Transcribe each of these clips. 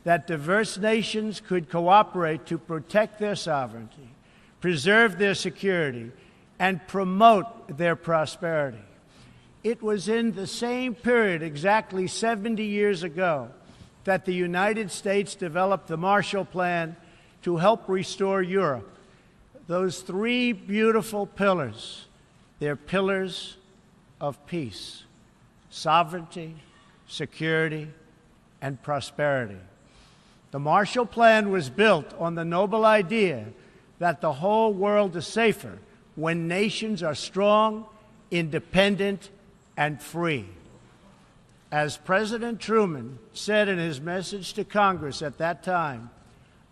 that diverse nations could cooperate to protect their sovereignty, preserve their security, and promote their prosperity. It was in the same period, exactly 70 years ago, that the United States developed the Marshall Plan to help restore Europe. Those three beautiful pillars, they're pillars of peace: sovereignty, security, and prosperity. The Marshall Plan was built on the noble idea that the whole world is safer when nations are strong, independent, and free. As President Truman said in his message to Congress at that time,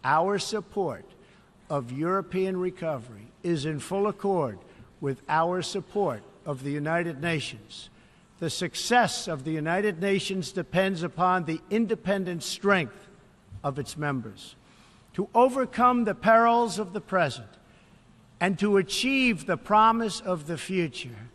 our support of European recovery is in full accord with our support of the United Nations. The success of the United Nations depends upon the independent strength of its members. To overcome the perils of the present and to achieve the promise of the future,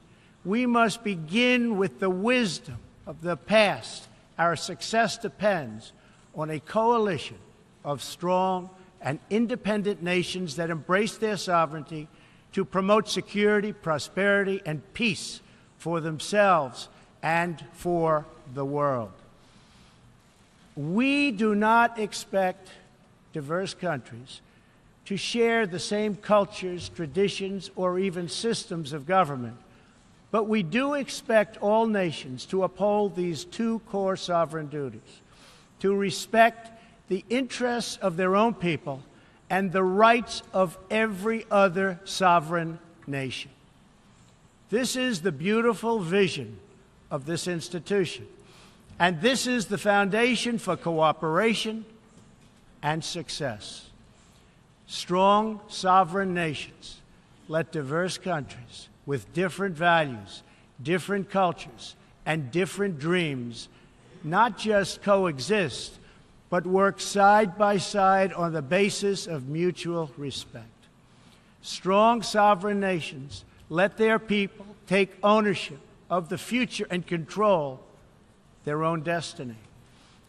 we must begin with the wisdom of the past. Our success depends on a coalition of strong and independent nations that embrace their sovereignty to promote security, prosperity, and peace for themselves and for the world. We do not expect diverse countries to share the same cultures, traditions, or even systems of government, but we do expect all nations to uphold these two core sovereign duties: to respect the interests of their own people and the rights of every other sovereign nation. This is the beautiful vision of this institution, and this is the foundation for cooperation and success. Strong sovereign nations let diverse countries with different values, different cultures, and different dreams not just coexist, but work side by side on the basis of mutual respect. Strong sovereign nations let their people take ownership of the future and control their own destiny.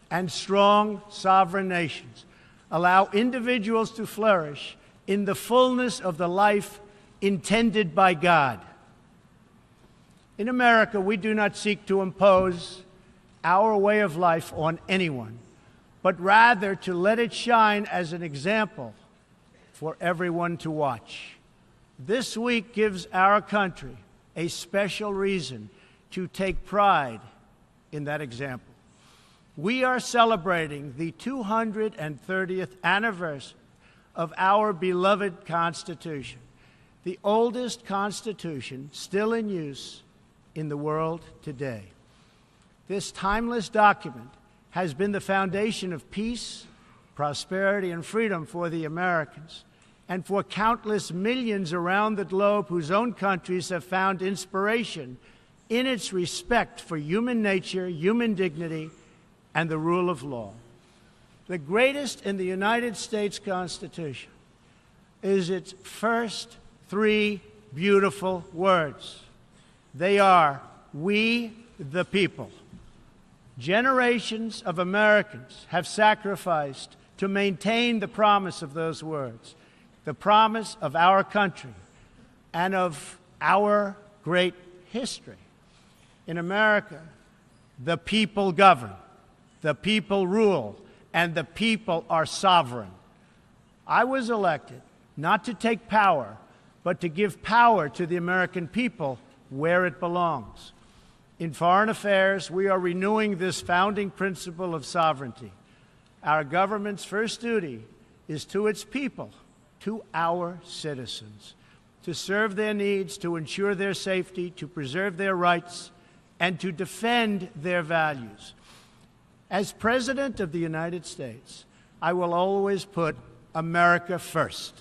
And strong sovereign nations allow individuals to flourish in the fullness of the life intended by God. In America, we do not seek to impose our way of life on anyone, but rather to let it shine as an example for everyone to watch. This week gives our country a special reason to take pride in that example. We are celebrating the 230th anniversary of our beloved Constitution, the oldest Constitution still in use in the world today. This timeless document has been the foundation of peace, prosperity, and freedom for the Americans and for countless millions around the globe whose own countries have found inspiration in its respect for human nature, human dignity, and the rule of law. The greatest in the United States Constitution is its first three beautiful words. They are, "We the people." Generations of Americans have sacrificed to maintain the promise of those words, the promise of our country and of our great history. In America, the people govern, the people rule, and the people are sovereign. I was elected not to take power, but to give power to the American people where it belongs. In foreign affairs, we are renewing this founding principle of sovereignty. Our government's first duty is to its people, to our citizens, to serve their needs, to ensure their safety, to preserve their rights, and to defend their values. As President of the United States, I will always put America first,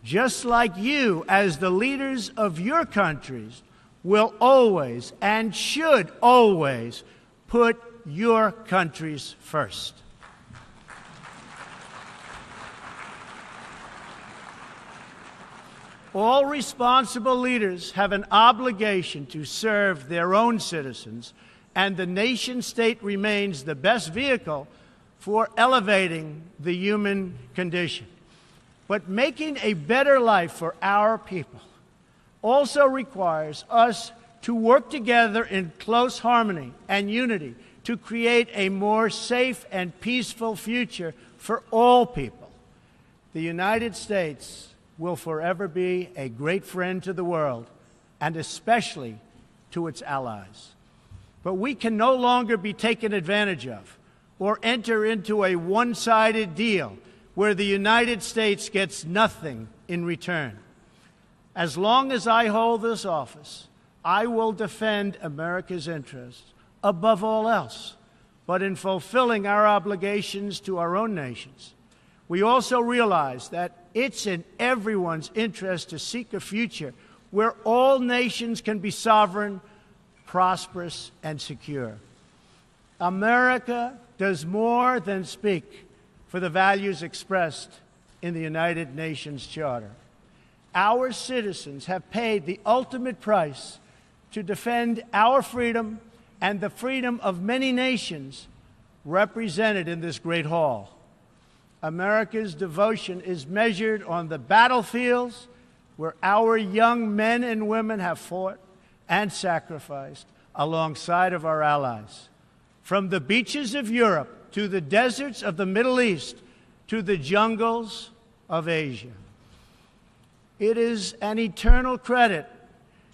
just like you, as the leaders of your countries, will always and should always put your countries first. All responsible leaders have an obligation to serve their own citizens, and the nation-state remains the best vehicle for elevating the human condition. But making a better life for our people also requires us to work together in close harmony and unity to create a more safe and peaceful future for all people. The United States will forever be a great friend to the world, and especially to its allies. But we can no longer be taken advantage of or enter into a one-sided deal where the United States gets nothing in return. As long as I hold this office, I will defend America's interests above all else. But in fulfilling our obligations to our own nations, we also realize that it's in everyone's interest to seek a future where all nations can be sovereign, prosperous, and secure. America does more than speak for the values expressed in the United Nations Charter. Our citizens have paid the ultimate price to defend our freedom and the freedom of many nations represented in this great hall. America's devotion is measured on the battlefields where our young men and women have fought and sacrificed alongside of our allies. From the beaches of Europe to the deserts of the Middle East to the jungles of Asia. It is an eternal credit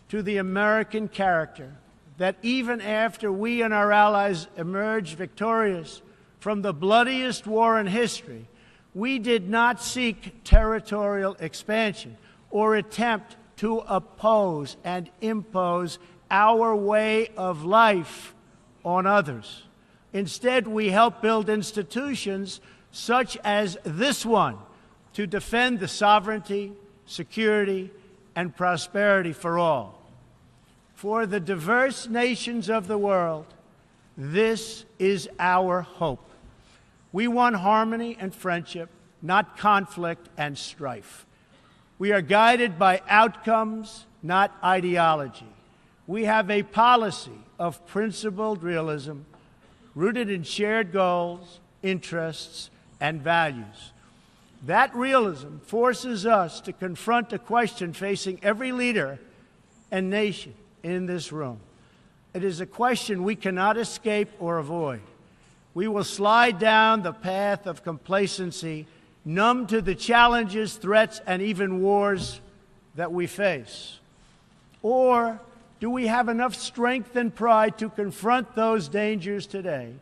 to the American character that even after we and our allies emerged victorious from the bloodiest war in history, we did not seek territorial expansion or attempt to oppose and impose our way of life on others. Instead, we helped build institutions such as this one to defend the sovereignty, security, and prosperity for all. For the diverse nations of the world, this is our hope. We want harmony and friendship, not conflict and strife. We are guided by outcomes, not ideology. We have a policy of principled realism rooted in shared goals, interests, and values. That realism forces us to confront a question facing every leader and nation in this room. It is a question we cannot escape or avoid. We will slide down the path of complacency, numb to the challenges, threats, and even wars that we face. Or do we have enough strength and pride to confront those dangers today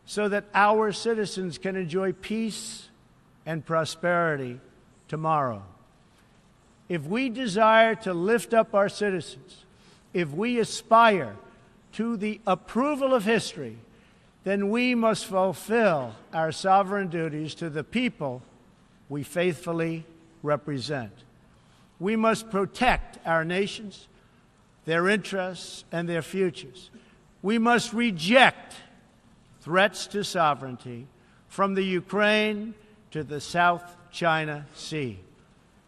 so that our citizens can enjoy peace and prosperity tomorrow? If we desire to lift up our citizens, if we aspire to the approval of history, then we must fulfill our sovereign duties to the people we faithfully represent. We must protect our nations, their interests, and their futures. We must reject threats to sovereignty from the Ukraine to the South China Sea.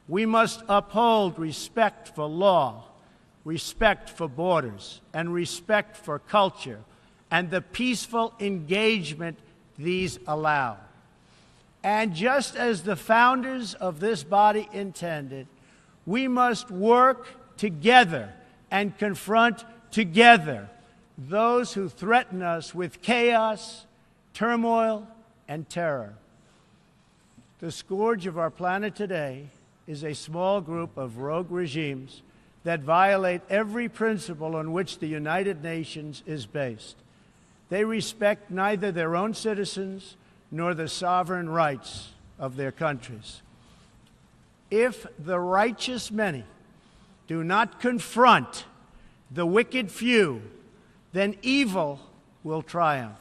We must uphold respect for law, respect for borders, and respect for culture, and the peaceful engagement these allow. And just as the founders of this body intended, we must work together and confront together those who threaten us with chaos, turmoil, and terror. The scourge of our planet today is a small group of rogue regimes that violate every principle on which the United Nations is based. They respect neither their own citizens nor the sovereign rights of their countries. If the righteous many do not confront the wicked few, then evil will triumph.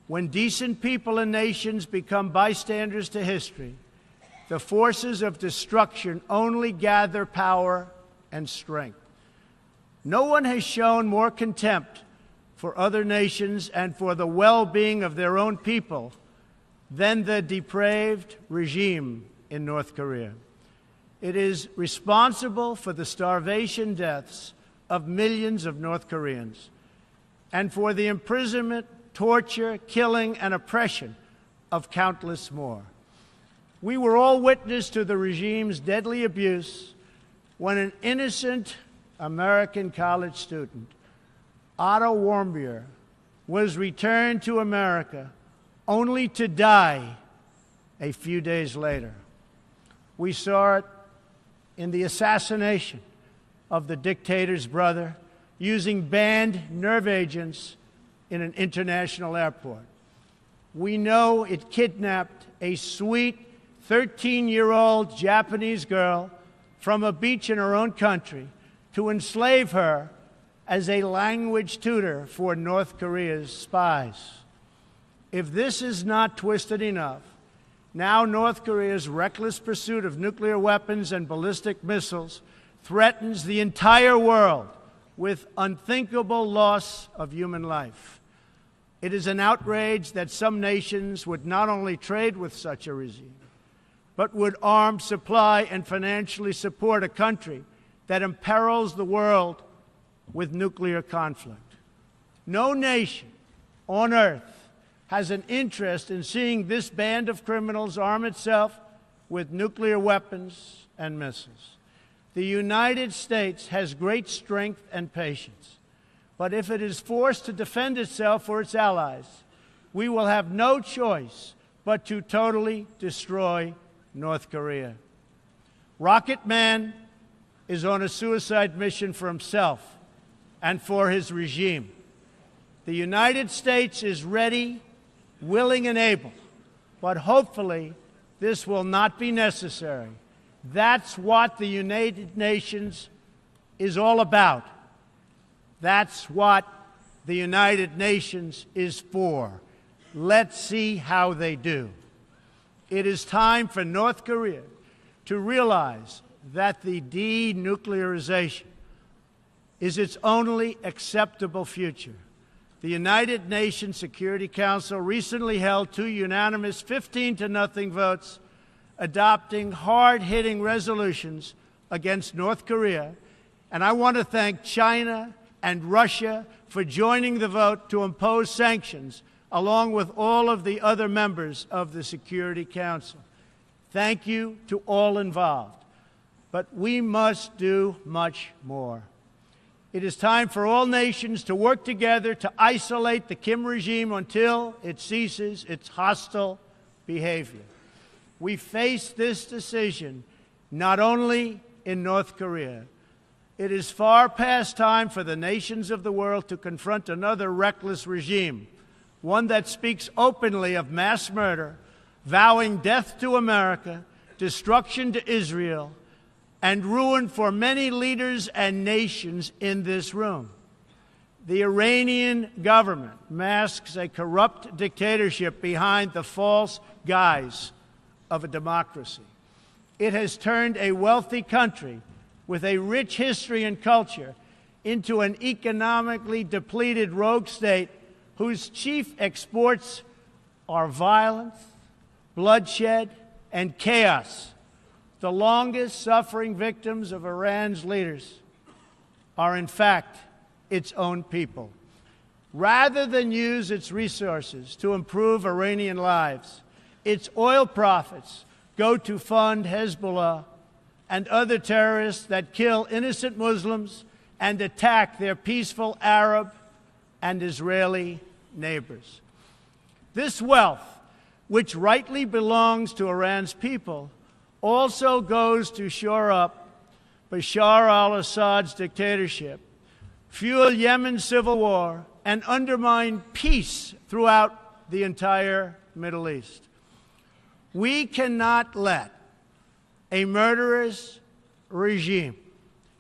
When decent people and nations become bystanders to history, the forces of destruction only gather power and strength. No one has shown more contempt for other nations and for the well-being of their own people than the depraved regime in North Korea. It is responsible for the starvation deaths of millions of North Koreans and for the imprisonment, torture, killing, and oppression of countless more. We were all witness to the regime's deadly abuse when an innocent American college student, Otto Warmbier, was returned to America only to die a few days later. We saw it in the assassination of the dictator's brother using banned nerve agents in an international airport. We know it kidnapped a sweet 13-year-old Japanese girl from a beach in her own country to enslave her as a language tutor for North Korea's spies. If this is not twisted enough, now North Korea's reckless pursuit of nuclear weapons and ballistic missiles threatens the entire world with unthinkable loss of human life. It is an outrage that some nations would not only trade with such a regime, but would arm, supply, and financially support a country that imperils the world with nuclear conflict. No nation on earth has an interest in seeing this band of criminals arm itself with nuclear weapons and missiles. The United States has great strength and patience, but if it is forced to defend itself or its allies, we will have no choice but to totally destroy North Korea. Rocket Man is on a suicide mission for himself and for his regime. The United States is ready, willing, and able, but hopefully this will not be necessary. That's what the United Nations is all about. That's what the United Nations is for. Let's see how they do. It is time for North Korea to realize that the denuclearization is its only acceptable future. The United Nations Security Council recently held 2 unanimous 15-0 votes adopting hard-hitting resolutions against North Korea, and I want to thank China and Russia for joining the vote to impose sanctions along with all of the other members of the Security Council. Thank you to all involved. But we must do much more. It is time for all nations to work together to isolate the Kim regime until it ceases its hostile behavior. We face this decision not only in North Korea. It is far past time for the nations of the world to confront another reckless regime, one that speaks openly of mass murder, vowing death to America, destruction to Israel, and ruin for many leaders and nations in this room. The Iranian government masks a corrupt dictatorship behind the false guise of a democracy. It has turned a wealthy country with a rich history and culture into an economically depleted rogue state whose chief exports are violence, bloodshed, and chaos. The longest-suffering victims of Iran's leaders are, in fact, its own people. Rather than use its resources to improve Iranian lives, its oil profits go to fund Hezbollah and other terrorists that kill innocent Muslims and attack their peaceful Arab and Israeli neighbors. This wealth, which rightly belongs to Iran's people, also goes to shore up Bashar al-Assad's dictatorship, fuel Yemen's civil war, and undermine peace throughout the entire Middle East. We cannot let a murderous regime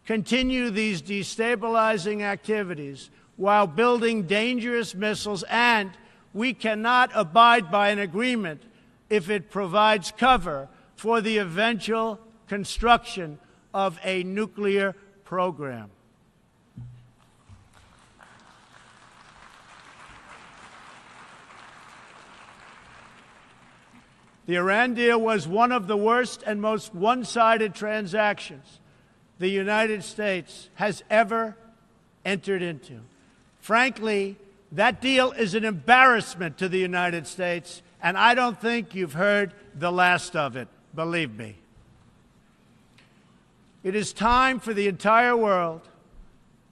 continue these destabilizing activities while building dangerous missiles, and we cannot abide by an agreement if it provides cover for the eventual construction of a nuclear program. The Iran deal was one of the worst and most one-sided transactions the United States has ever entered into. Frankly, that deal is an embarrassment to the United States And I don't think you've heard the last of it, believe me. It is time for the entire world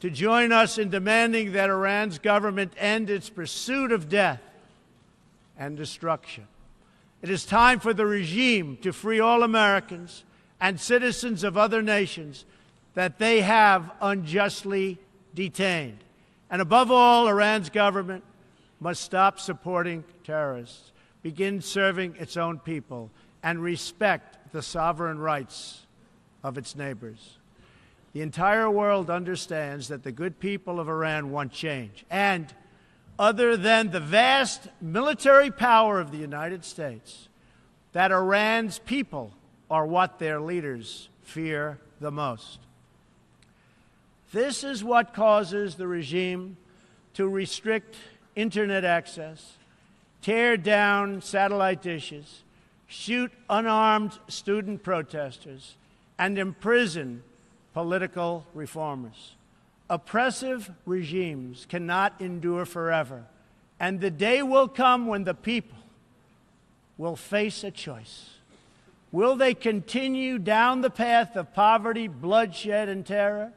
to join us in demanding that Iran's government end its pursuit of death and destruction. It is time for the regime to free all Americans and citizens of other nations that they have unjustly detained. And above all, Iran's government must stop supporting terrorists, begin serving its own people, and respect the sovereign rights of its neighbors. The entire world understands that the good people of Iran want change. And other than the vast military power of the United States, that Iran's people are what their leaders fear the most. This is what causes the regime to restrict internet access, tear down satellite dishes, shoot unarmed student protesters, and imprison political reformers. Oppressive regimes cannot endure forever, and the day will come when the people will face a choice. Will they continue down the path of poverty, bloodshed, and terror,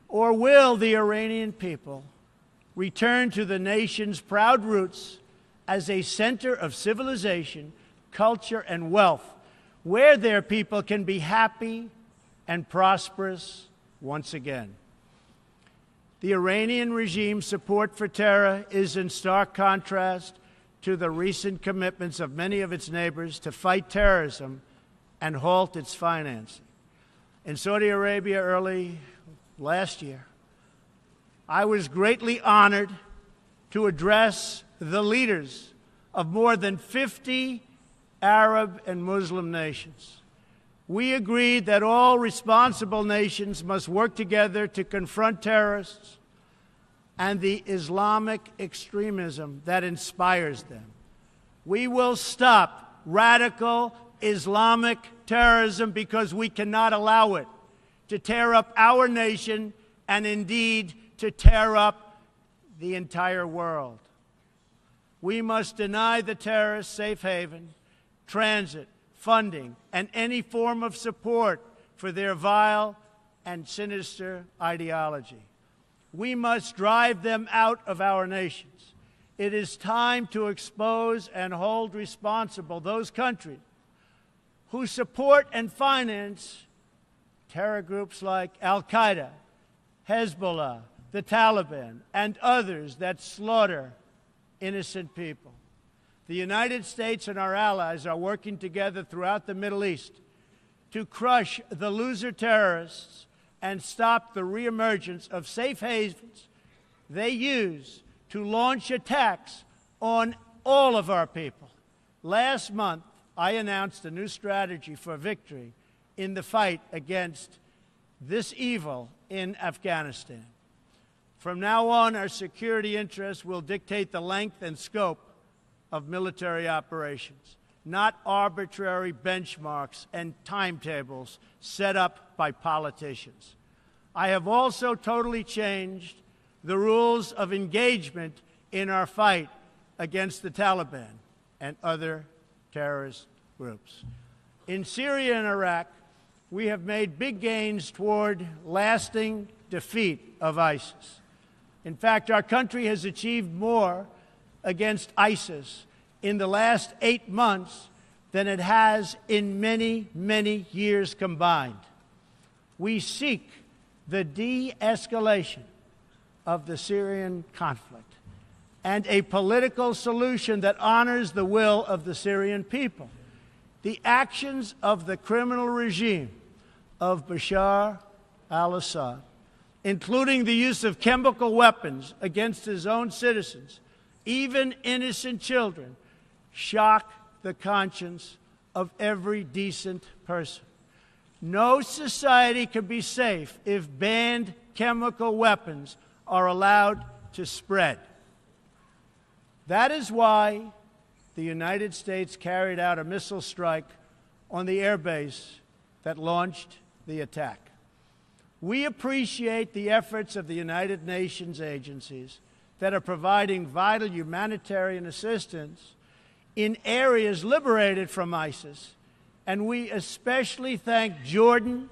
or will the Iranian people return to the nation's proud roots as a center of civilization, culture, and wealth, where their people can be happy and prosperous once again? The Iranian regime's support for terror is in stark contrast to the recent commitments of many of its neighbors to fight terrorism and halt its financing. In Saudi Arabia early last year, I was greatly honored to address the leaders of more than 50 Arab and Muslim nations. We agreed that all responsible nations must work together to confront terrorists and the Islamic extremism that inspires them. We will stop radical Islamic terrorism because we cannot allow it to tear up our nation and indeed to tear up the entire world. We must deny the terrorists safe haven, transit, funding, and any form of support for their vile and sinister ideology. We must drive them out of our nations. It is time to expose and hold responsible those countries who support and finance terror groups like Al-Qaeda, Hezbollah, the Taliban, and others that slaughter innocent people. The United States and our allies are working together throughout the Middle East to crush the loser terrorists and stop the reemergence of safe havens they use to launch attacks on all of our people. Last month, I announced a new strategy for victory in the fight against this evil in Afghanistan. From now on, our security interests will dictate the length and scope of military operations, not arbitrary benchmarks and timetables set up by politicians. I have also totally changed the rules of engagement in our fight against the Taliban and other terrorist groups. In Syria and Iraq, we have made big gains toward lasting defeat of ISIS. In fact, our country has achieved more against ISIS in the last 8 months than it has in many, many years combined. We seek the de-escalation of the Syrian conflict and a political solution that honors the will of the Syrian people. The actions of the criminal regime of Bashar al-Assad, including the use of chemical weapons against his own citizens, even innocent children, shock the conscience of every decent person. No society can be safe if banned chemical weapons are allowed to spread. That is why the United States carried out a missile strike on the airbase that launched the attack. We appreciate the efforts of the United Nations agencies that are providing vital humanitarian assistance in areas liberated from ISIS, and we especially thank Jordan,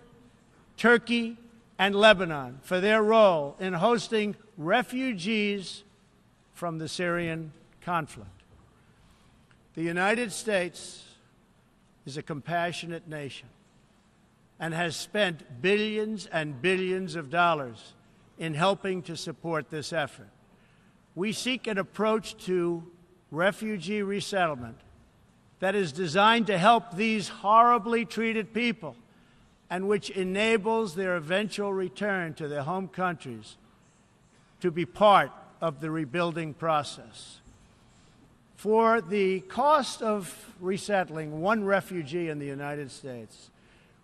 Turkey, and Lebanon for their role in hosting refugees from the Syrian conflict. The United States is a compassionate nation and has spent billions and billions of dollars in helping to support this effort. We seek an approach to refugee resettlement that is designed to help these horribly treated people and which enables their eventual return to their home countries to be part of the rebuilding process. For the cost of resettling one refugee in the United States,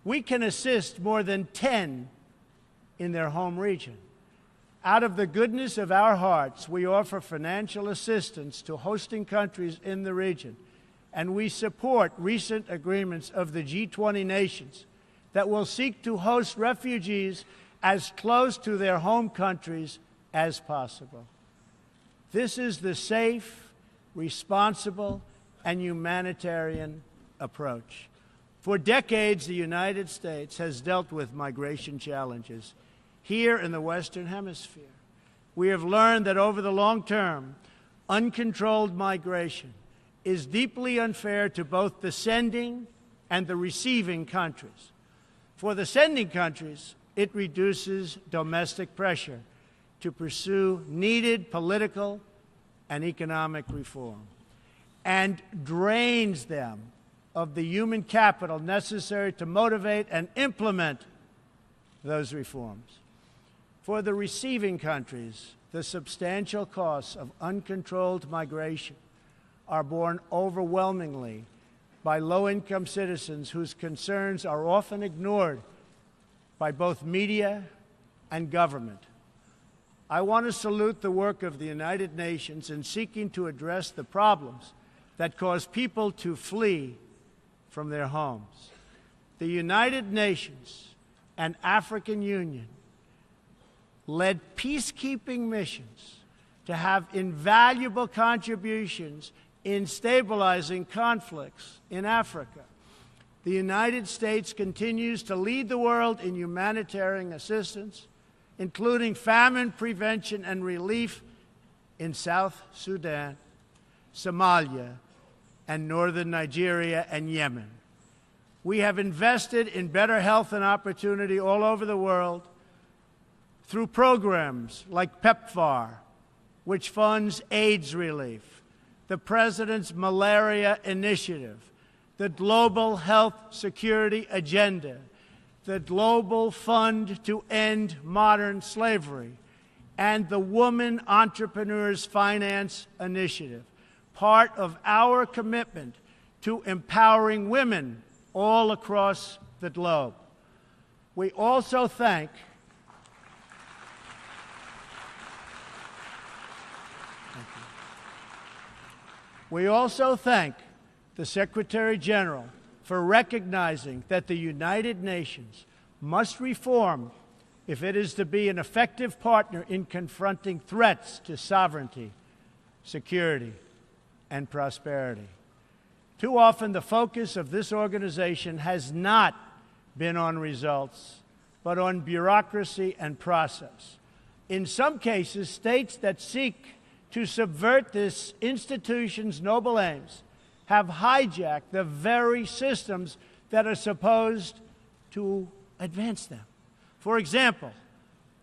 we can assist more than 10 in their home region. Out of the goodness of our hearts, we offer financial assistance to hosting countries in the region, and we support recent agreements of the G20 nations that will seek to host refugees as close to their home countries as possible. This is the safe, responsible, and humanitarian approach. For decades, the United States has dealt with migration challenges here in the Western Hemisphere. We have learned that over the long term, uncontrolled migration is deeply unfair to both the sending and the receiving countries. For the sending countries, it reduces domestic pressure to pursue needed political and economic reform and drains them of the human capital necessary to motivate and implement those reforms. For the receiving countries, the substantial costs of uncontrolled migration are borne overwhelmingly by low-income citizens whose concerns are often ignored by both media and government. I want to salute the work of the United Nations in seeking to address the problems that cause people to flee from their homes. The United Nations and African Union led peacekeeping missions to have invaluable contributions in stabilizing conflicts in Africa. The United States continues to lead the world in humanitarian assistance, including famine prevention and relief in South Sudan, Somalia, and northern Nigeria and Yemen. We have invested in better health and opportunity all over the world through programs like PEPFAR, which funds AIDS relief, the President's Malaria Initiative, the Global Health Security Agenda, the Global Fund to End Modern Slavery, and the Woman Entrepreneurs Finance Initiative, part of our commitment to empowering women all across the globe. We also thank the Secretary General for recognizing that the United Nations must reform if it is to be an effective partner in confronting threats to sovereignty, security, and prosperity. Too often, the focus of this organization has not been on results, but on bureaucracy and process. In some cases, states that seek to subvert this institution's noble aims have hijacked the very systems that are supposed to advance them. For example,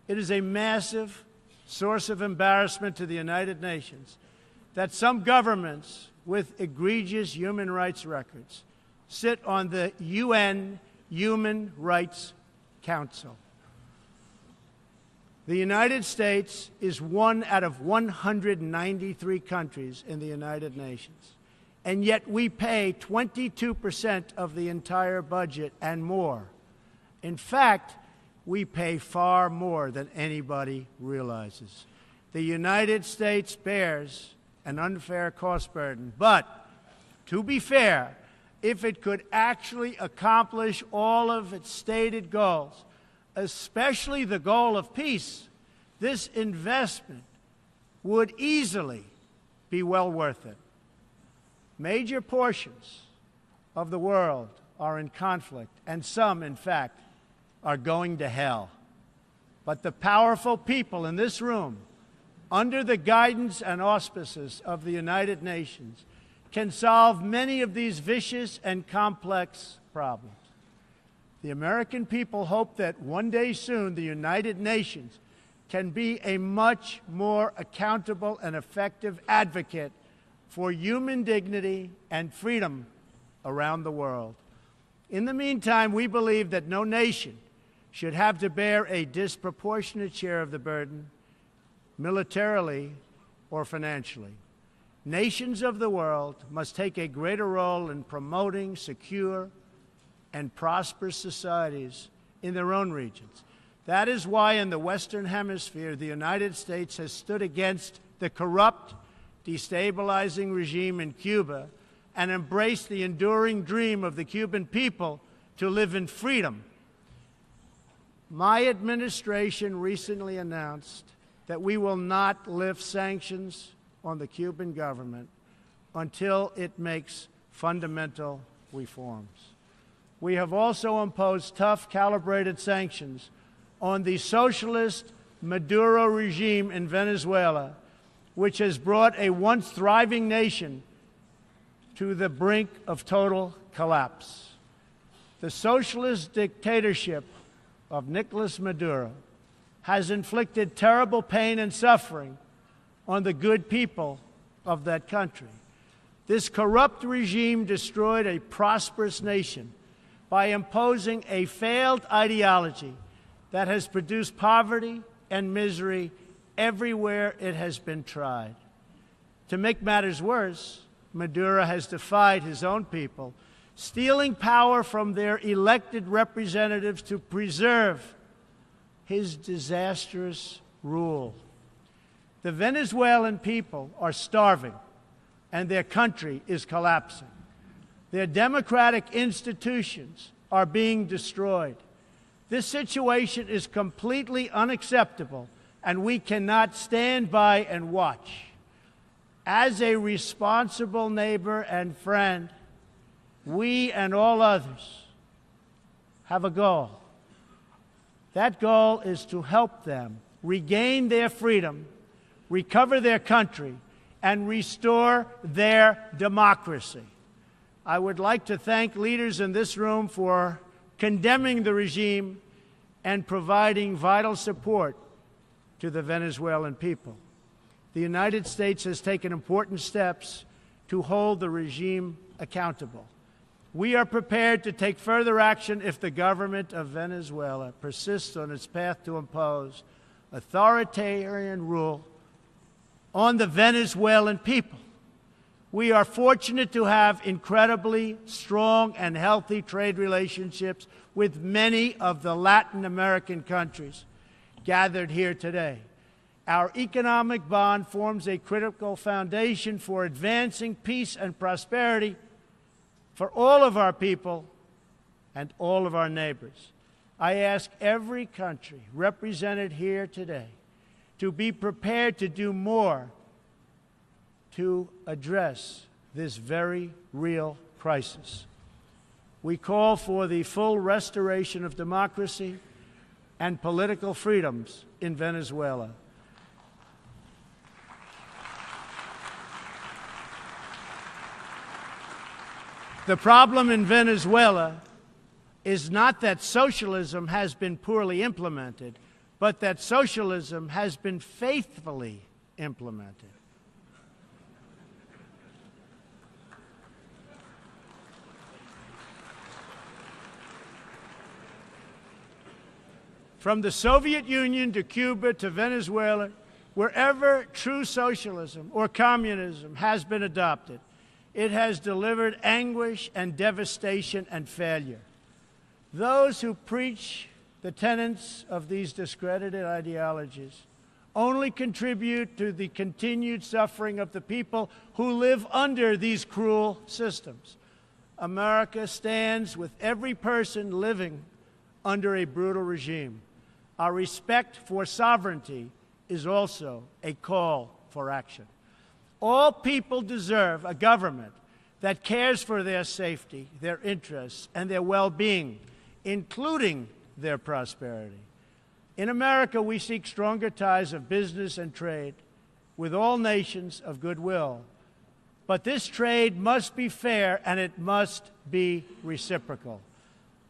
it is a massive source of embarrassment to the United Nations that some governments with egregious human rights records sit on the UN Human Rights Council. The United States is one out of 193 countries in the United Nations, and yet we pay 22% of the entire budget and more. In fact, we pay far more than anybody realizes. The United States bears an unfair cost burden, but to be fair, if it could actually accomplish all of its stated goals, especially the goal of peace, this investment would easily be well worth it. Major portions of the world are in conflict, and some, in fact, are going to hell. But the powerful people in this room, under the guidance and auspices of the United Nations, can solve many of these vicious and complex problems. The American people hope that one day soon the United Nations can be a much more accountable and effective advocate for human dignity and freedom around the world. In the meantime, we believe that no nation should have to bear a disproportionate share of the burden, militarily or financially. Nations of the world must take a greater role in promoting secure and prosperous societies in their own regions. That is why in the Western Hemisphere, the United States has stood against the corrupt, destabilizing regime in Cuba and embraced the enduring dream of the Cuban people to live in freedom. My administration recently announced that we will not lift sanctions on the Cuban government until it makes fundamental reforms. We have also imposed tough, calibrated sanctions on the socialist Maduro regime in Venezuela, which has brought a once thriving nation to the brink of total collapse. The socialist dictatorship of Nicolas Maduro has inflicted terrible pain and suffering on the good people of that country. This corrupt regime destroyed a prosperous nation by imposing a failed ideology that has produced poverty and misery everywhere it has been tried. To make matters worse, Maduro has defied his own people, stealing power from their elected representatives to preserve his disastrous rule. The Venezuelan people are starving, and their country is collapsing. Their democratic institutions are being destroyed. This situation is completely unacceptable, and we cannot stand by and watch. As a responsible neighbor and friend, we and all others have a goal. That goal is to help them regain their freedom, recover their country, and restore their democracy. I would like to thank leaders in this room for condemning the regime and providing vital support to the Venezuelan people. The United States has taken important steps to hold the regime accountable. We are prepared to take further action if the government of Venezuela persists on its path to impose authoritarian rule on the Venezuelan people. We are fortunate to have incredibly strong and healthy trade relationships with many of the Latin American countries gathered here today. Our economic bond forms a critical foundation for advancing peace and prosperity for all of our people and all of our neighbors. I ask every country represented here today to be prepared to do more to address this very real crisis. We call for the full restoration of democracy and political freedoms in Venezuela. The problem in Venezuela is not that socialism has been poorly implemented, but that socialism has been faithfully implemented. From the Soviet Union to Cuba to Venezuela, wherever true socialism or communism has been adopted, it has delivered anguish and devastation and failure. Those who preach the tenets of these discredited ideologies only contribute to the continued suffering of the people who live under these cruel systems. America stands with every person living under a brutal regime. Our respect for sovereignty is also a call for action. All people deserve a government that cares for their safety, their interests, and their well-being, including their prosperity. In America, we seek stronger ties of business and trade with all nations of goodwill. But this trade must be fair and it must be reciprocal.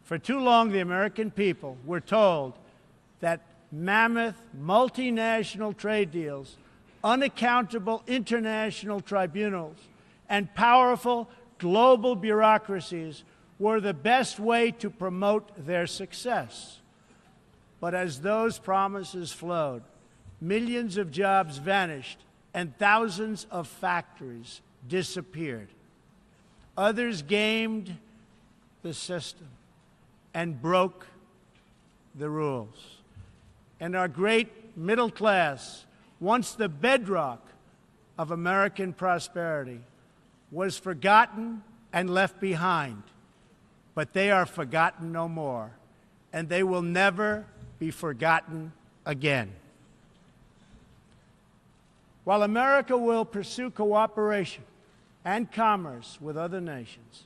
For too long, the American people were told that mammoth multinational trade deals, unaccountable international tribunals, and powerful global bureaucracies were the best way to promote their success. But as those promises flowed, millions of jobs vanished and thousands of factories disappeared. Others gamed the system and broke the rules. And our great middle class, once the bedrock of American prosperity, was forgotten and left behind. But they are forgotten no more, and they will never be forgotten again. While America will pursue cooperation and commerce with other nations,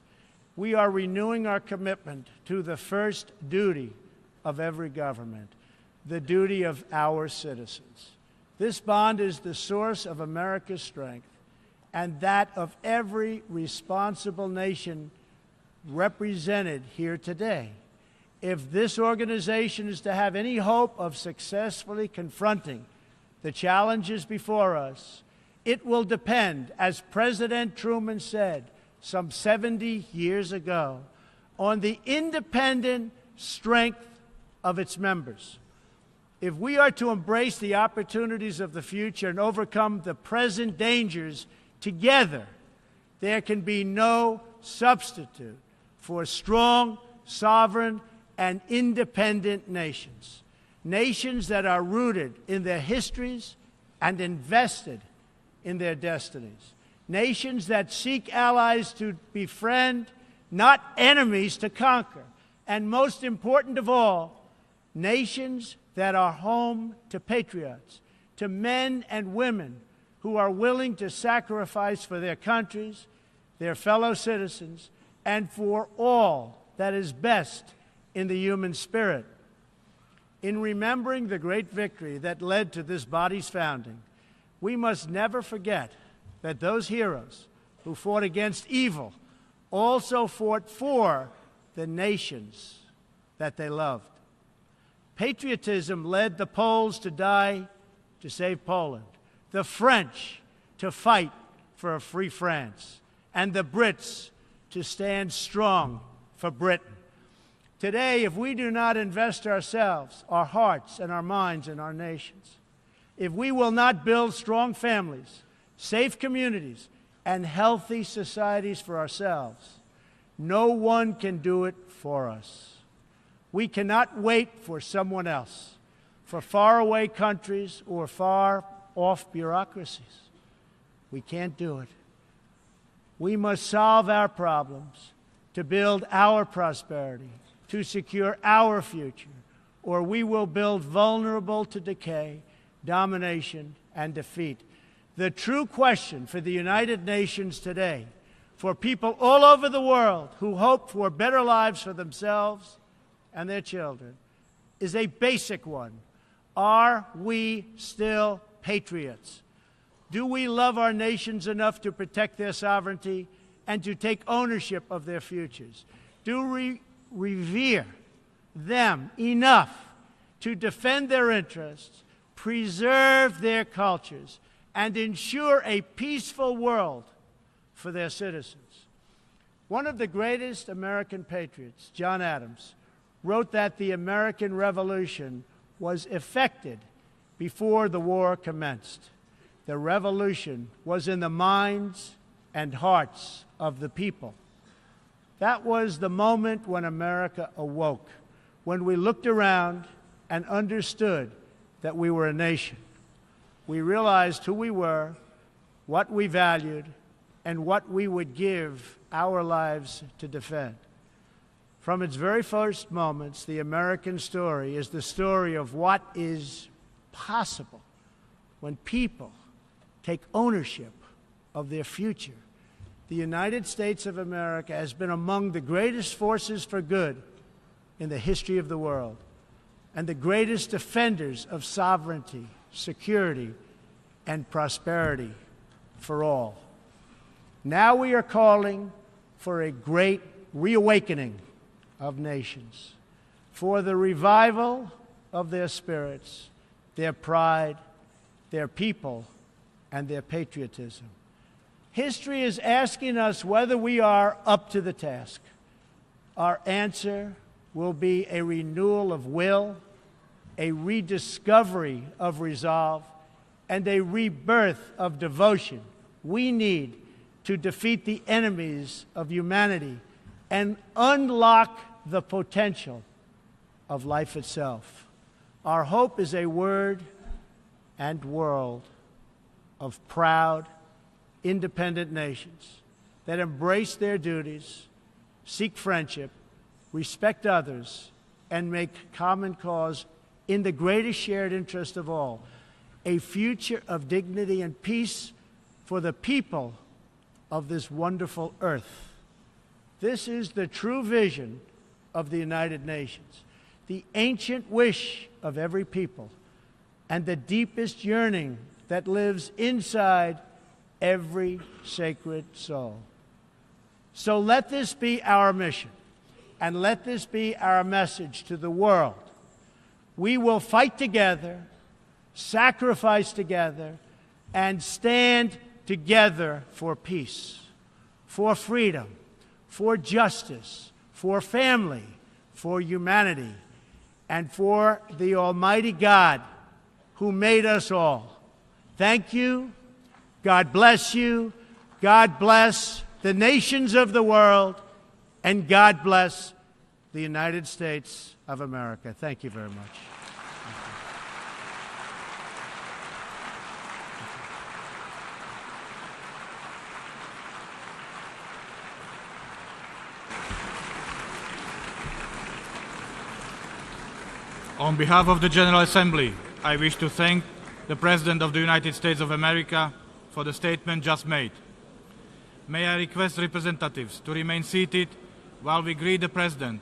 we are renewing our commitment to the first duty of every government, the duty of our citizens. This bond is the source of America's strength and that of every responsible nation represented here today. If this organization is to have any hope of successfully confronting the challenges before us, it will depend, as President Truman said some 70 years ago, on the independent strength of its members. If we are to embrace the opportunities of the future and overcome the present dangers together, there can be no substitute for strong, sovereign, and independent nations. Nations that are rooted in their histories and invested in their destinies. Nations that seek allies to befriend, not enemies to conquer. And most important of all, nations that are home to patriots, to men and women who are willing to sacrifice for their countries, their fellow citizens, and for all that is best in the human spirit. In remembering the great victory that led to this body's founding, we must never forget that those heroes who fought against evil also fought for the nations that they loved. Patriotism led the Poles to die to save Poland, the French to fight for a free France, and the Brits to stand strong for Britain. Today, if we do not invest ourselves, our hearts, and our minds in our nations, if we will not build strong families, safe communities, and healthy societies for ourselves, no one can do it for us. We cannot wait for someone else, for faraway countries or far-off bureaucracies. We can't do it. We must solve our problems to build our prosperity, to secure our future, or we will build vulnerable to decay, domination, and defeat. The true question for the United Nations today, for people all over the world who hope for better lives for themselves and their children, is a basic one. Are we still patriots? Do we love our nations enough to protect their sovereignty and to take ownership of their futures? Do we revere them enough to defend their interests, preserve their cultures, and ensure a peaceful world for their citizens? One of the greatest American patriots, John Adams, wrote that the American Revolution was effected before the war commenced. The revolution was in the minds and hearts of the people. That was the moment when America awoke, when we looked around and understood that we were a nation. We realized who we were, what we valued, and what we would give our lives to defend. From its very first moments, the American story is the story of what is possible when people take ownership of their future. the United States of America has been among the greatest forces for good in the history of the world and the greatest defenders of sovereignty, security, and prosperity for all. Now we are calling for a great reawakening of nations, for the revival of their spirits, their pride, their people, and their patriotism. History is asking us whether we are up to the task. Our answer will be a renewal of will, a rediscovery of resolve, and a rebirth of devotion we need to defeat the enemies of humanity and unlock the potential of life itself. Our hope is a word and world of proud, independent nations that embrace their duties, seek friendship, respect others, and make common cause in the greatest shared interest of all, a future of dignity and peace for the people of this wonderful earth. This is the true vision of the United Nations, the ancient wish of every people, and the deepest yearning that lives inside every sacred soul. So let this be our mission, and let this be our message to the world. We will fight together, sacrifice together, and stand together for peace, for freedom, for justice, for family, for humanity, and for the Almighty God who made us all. Thank you. God bless you. God bless the nations of the world. And God bless the United States of America. Thank you very much. On behalf of the General Assembly, I wish to thank the President of the United States of America for the statement just made. May I request representatives to remain seated while we greet the President,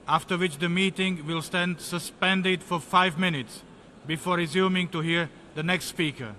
after which the meeting will stand suspended for 5 minutes before resuming to hear the next speaker.